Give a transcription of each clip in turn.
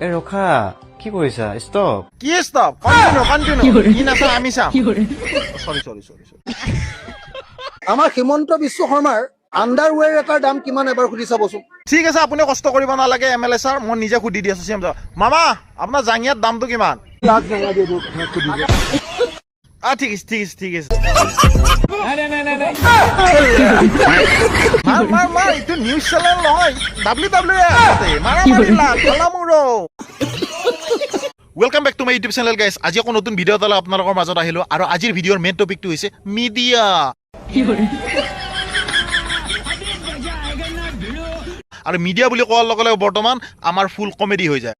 এ ৰখা কি কৰিছা ষ্টপ কি ষ্টপ কন্টিনিউ কি নাছা আমি চাম সৰি আমাৰ হিমন্ত বিশ্ব শৰ্মাৰ আন্ডাৰৱেৰ এটাৰ দাম কিমান এবাৰ সুধি চাবচোন। ঠিক আছে আপুনি কষ্ট কৰিব নালাগে এমএলএ ছাৰ মই নিজে সুধি দি আছো চিএম ছাৰ মামা আপোনাৰ জাঙিয়াৰ দামটো কিমান ঠিক আছে মাৰ এইটো নিউজ চেনেল নহয় welcome back to my YouTube channel guys আজি আকৌ নতুন ভিডিঅ' এটা আপোনালোকৰ মাজত আহিলো আৰু আজিৰ ভিডিঅ'ৰ মেইন টপিকটো হৈছে মিডিয়া আৰু মিডিয়া বুলি কোৱাৰ লগে লগে বৰ্তমান আমাৰ ফুল কমেডি হৈ যায়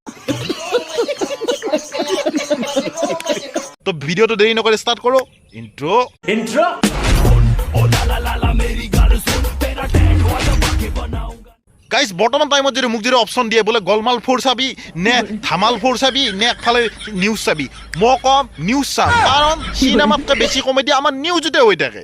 তো ভিডিঅ'টো দেৰি নকৰি ষ্টাৰ্ট কৰো ইন্ট্ৰো গাইজ বৰ্তমান টাইমত যদি মোক যদি অপশ্যন দিয়ে বোলে গলমাল ফ'ৰ চাবি নে ধামাল ফ'ৰ চাবি নে একফালে নিউজ চাবি মই কম নিউজ চাম কাৰণ চিনেমাতকৈ বেছি কমেডি আমাৰ নিউজতে হৈ থাকে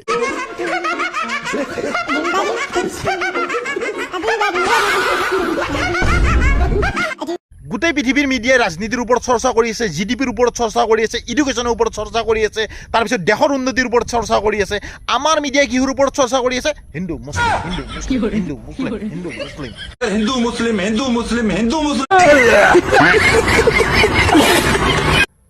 গোটেই পৃথিৱীৰ মিডিয়াই ৰাজনীতিৰ ওপৰত চৰ্চা কৰি আছে জিডিপিৰ ওপৰত চৰ্চা কৰি আছে এডুকেশ্যনৰ ওপৰত চৰ্চা কৰি আছে তাৰপিছত দেশৰ উন্নতিৰ ওপৰত চৰ্চা কৰি আছে আমাৰ মিডিয়াই কিহৰ ওপৰত চৰ্চা কৰি আছে হিন্দু মুছলিম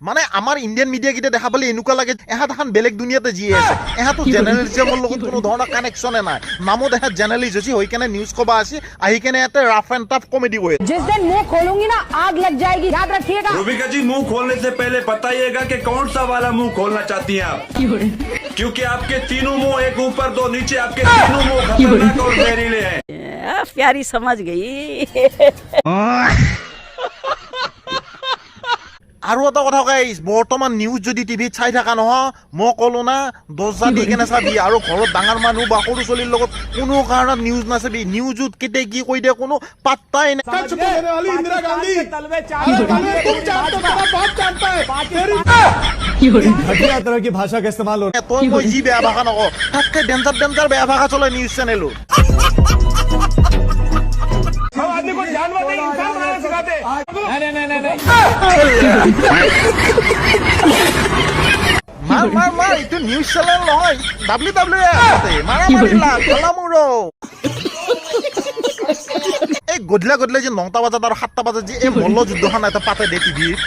মানে আমাৰ ইণ্ডিয়ান মিডিয়া কেইটা দেখা পালে এনেকুৱা লাগে এহাত এখন বেলেগ দুনিয়াতে জীয়াই আছে এহাতো জাৰ্নেলিজমৰ লগত কোনো ধৰণৰ কানেকশ্যনে নাই নামত এহাত জাৰ্নেলিষ্ট হৈছে হৈ কেনে নিউজ কবা আছে আহি কেনে ইয়াতে ৰাফ এণ্ড টাফ কমেডি কৰে जिस दिन मुंह खोलूंगी ना आग लग जाएगी याद रखिएगा रूबिका जी मुंह खोलने से पहले बताइएगा कि कौन सा वाला मुंह खोलना चाहती हैं आप क्योंकि आपके तीनों मुंह एक ऊपर दो नीचे आपके तीनों मुंह खतरनाक और जहरीले हैं प्यारी समझ गई আৰু এটা কথা গাইছ বৰ্তমান নিউজ যদি টিভিত চাই থকা নহয় মই ক'লো না 10 দি কেনে চাবি আৰু ঘৰত ডাঙৰ মানুহ বা সৰু ছোৱালীৰ লগত কোনো কাৰণত নিউজ নাচাবি নিউজত কেতিয়া কি কৈ দিয়ে কোনো পাত্তাই নাই घटिया तरह की भाषा का इस्तेमाल हो তই মই যি বেয়া ভাষা নকওঁ তাতকৈ ডেঞ্জাৰ বেয়া ভাষা চলে নিউজ চেনেলত মাৰ এইটো নিউজ চেনেল নহয় এই গধূলা যে 9টা বজাত আৰু 7টা বজাত যে এই মল্ল যুদ্ধখন এটা পাতে দে টিভিত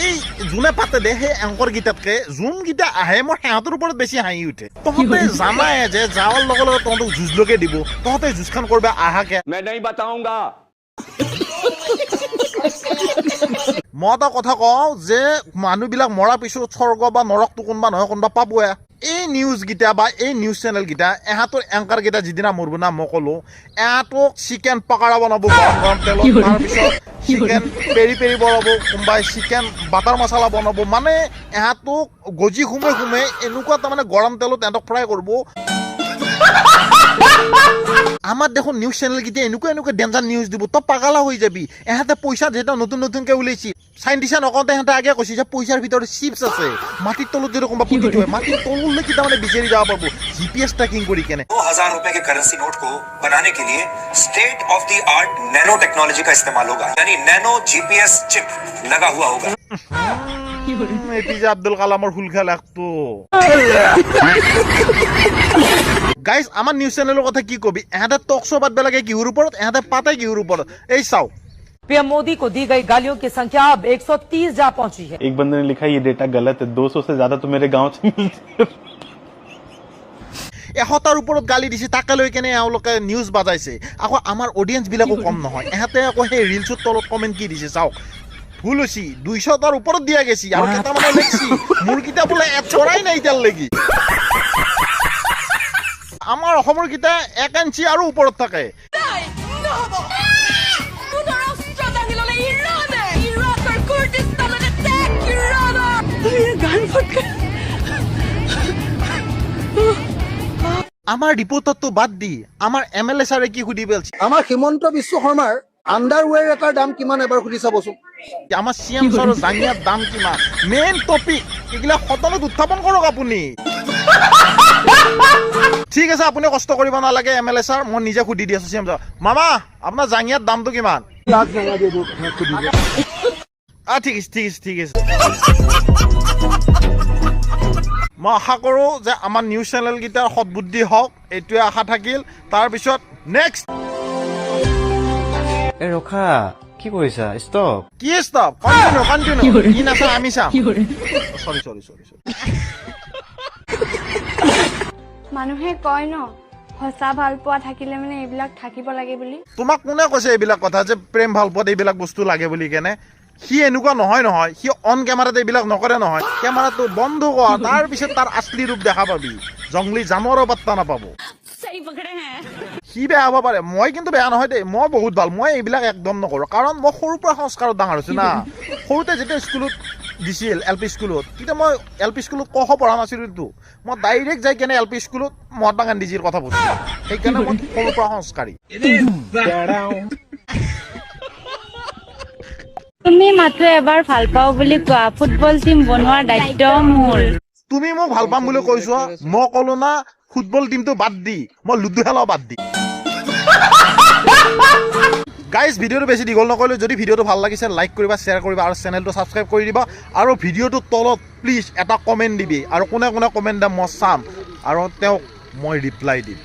এই যোনে পাতে দে সেই এংকৰ গীতাতকে যোনকেইটা আহে মোৰ সিহঁতৰ ওপৰত বেছি হাঁহি উঠে তহঁতে জানাই যে যাৱাৰ লগে লগে তহঁতক যুঁজলকে দিব তহঁতে যুঁজখন কৰিবা আহাকে मैं नहीं बताऊंगा মই এটা কথা কওঁ যে মানুহবিলাক মৰাৰ পিছত স্বৰ্গ বা নৰকটো কোনোবা নহয় কোনোবা পাবই এই নিউজকেইটা বা এই নিউজ চেনেলকেইটা এহাঁতৰ এংকাৰকেইটা যিদিনা মৰিব না মই ক'লোঁ এহাঁতক চিকেন পকাৰা বনাব গৰম তেলত তাৰপিছত চিকেন পেৰি বনাব কোনোবাই চিকেন বাটাৰ মছলা বনাব মানে এহাঁতক গজি সোমাই এনেকুৱা তাৰমানে গৰম তেলত এহঁতক ফ্ৰাই কৰিব আমাৰ দেখুন নিউজ চ্যানেল কেইটা এনেকুৱা ডেঞ্জাৰ নিউজ দিব তই পাগালা হৈ যাবি এহাঁতে পইচা যেটা নতুনকে ওলাইছি সাইন্টিস্টে নকওঁতে এহাঁতে আগে কৈছে যে পইচাৰ ভিতৰত চিপছ আছে মাটিৰ তলত যদি কোনোবা পুতি থয় মাটিৰ তললৈ কি তাৰমানে বিচাৰি যাব পাৰবো জিপিএস ট্ৰ্যাকিং কৰি কেনে 2000 रुपए के करेंसी नोट को बनाने के लिए state of the art nano technology का इस्तेमाल होगा यानी नैनो जीपीएस चिप लगा हुआ होगा এপিজে আব্দুল কালামৰ হুলখা লাগতো গাইজ আমাৰ নিউজ চেনেলৰ কথা কি কবি এহাঁতে টক শ্ব' পাতব লাগে কিহৰ ওপৰত এহাঁতে পাতে কিহৰ ওপৰত এই চাও पीएम मोदी को दी गई गालियों की संख्या अब 130 जा पहुंची है एक बंदे ने लिखा ये डेटा गलत है 200 से ज्यादा तो मेरे गांव से मिलती है 100টাৰ ওপৰত গালি দিছে তাকে লৈ কেনে এওঁলোকে নিউজ বাজাইছে আকৌ আমাৰ অডিয়েন্স বিলাকো কম নহয় এহাঁতে আকৌ সেই ৰিলছৰ তলত কমেণ্ট কি দিছে চাওক ভুল হৈছে 200টাৰ ওপৰত দিয়া গৈছে আৰু কেইটামানে লিখছি মোৰ কিটা বোলে এড কৰাই নাই এতিয়ালৈকে আমাৰ অসমৰ কিটা 1 ইঞ্চি আৰু ওপৰত থাকে আমাৰ ৰিপোৰ্টটো বাদ দি আমাৰ এমএলএ ছাৰে কি সুধি পেলছি আমাৰ হিমন্ত বিশ্ব শৰ্মাৰ আন্ডাৰৱেৰ এটাৰ দাম কিমান এবাৰ সুধি চাবচোন। আমাৰ সিএম ছাৰৰ জাঙিয়াৰ দাম কিমান মেইন টপিক এগুলা সতনত উত্থাপন কৰক আপুনি ঠিক আছে আপুনি কষ্ট কৰিব নালাগে এমএলএ ছাৰ মই নিজে সুধি দি আছো সিএম ছাৰ মামা আপোনাৰ জাঙিয়াৰ দামটো কিমান ঠিক আছে মই আশা কৰোঁ যে আমাৰ নিউজ চেনেলকেইটাৰ সৎবুদ্ধি হওক, এইটোৱে আশা থাকিল। তাৰপিছত নেক্সট এ ৰখা, কি কৰিছা? ষ্টপ। কি ষ্টপ? কণ্টিনিউ কি নাচা আমি চাম। সৰি মানুহে কয় ন সঁচা ভাল পোৱা থাকিলে মানে এইবিলাক থাকিব লাগে বুলি। তোমাক কোনে কৈছে এইবিলাক কথা যে প্ৰেম ভাল পোৱাত এইবিলাক বস্তু লাগে বুলি কেনে? সি এনেকুৱা নহয় সি অন কেমেৰাত এইবিলাক নকৰে নহয়। কেমেৰাটো বন্ধ কৰ, তাৰপিছত তাৰ আচলি ৰূপ দেখা পাবি। জংলী জানোৱাৰো পাত্তা নাপাব। সি বেয়া হ'ব পাৰে, মই কিন্তু বেয়া নহয় দেই, মই বহুত ভাল। মই এইবিলাক একদম নকৰোঁ, কাৰণ মই সৰুৰ পৰা সংস্কাৰত ডাঙৰ হৈছোঁ না। সৰুতে যেতিয়া স্কুলত দিছিল LP স্কুলত, তেতিয়া মই LP স্কুলত ক খ পঢ়া নাছিলোঁতো। মই ডাইৰেক্ট যাই কেনে LP স্কুলত মহাত্মা গান্ধীজীৰ কথা পঢ়িছোঁ। সেইকাৰণে মই সৰুৰ পৰা সংস্কাৰী। তুমি মাত্ৰ এবাৰ ভাল পাওঁ বুলি কোৱা, ফুটবল টিম বনোৱাৰ দায়িত্ব মোৰ। তুমি মোক ভাল পাম বুলি কৈছো, মই ক'লো না ফুটবল টিমটো বাদ দি মই লুডু খেলাও বাদ দি। গাইজ, ভিডিঅ'টো বেছি দীঘল নকৰিলোঁ। যদি ভিডিঅ'টো ভাল লাগিছে লাইক কৰিবা, শ্বেয়াৰ কৰিবা আৰু চেনেলটো ছাবস্ক্ৰাইব কৰি দিবা। আৰু ভিডিঅ'টোৰ তলত প্লিজ এটা কমেণ্ট দিবি, আৰু কোনে কোনে কমেণ্ট দিয়ে মই চাম আৰু তেওঁক মই ৰিপ্লাই দিম।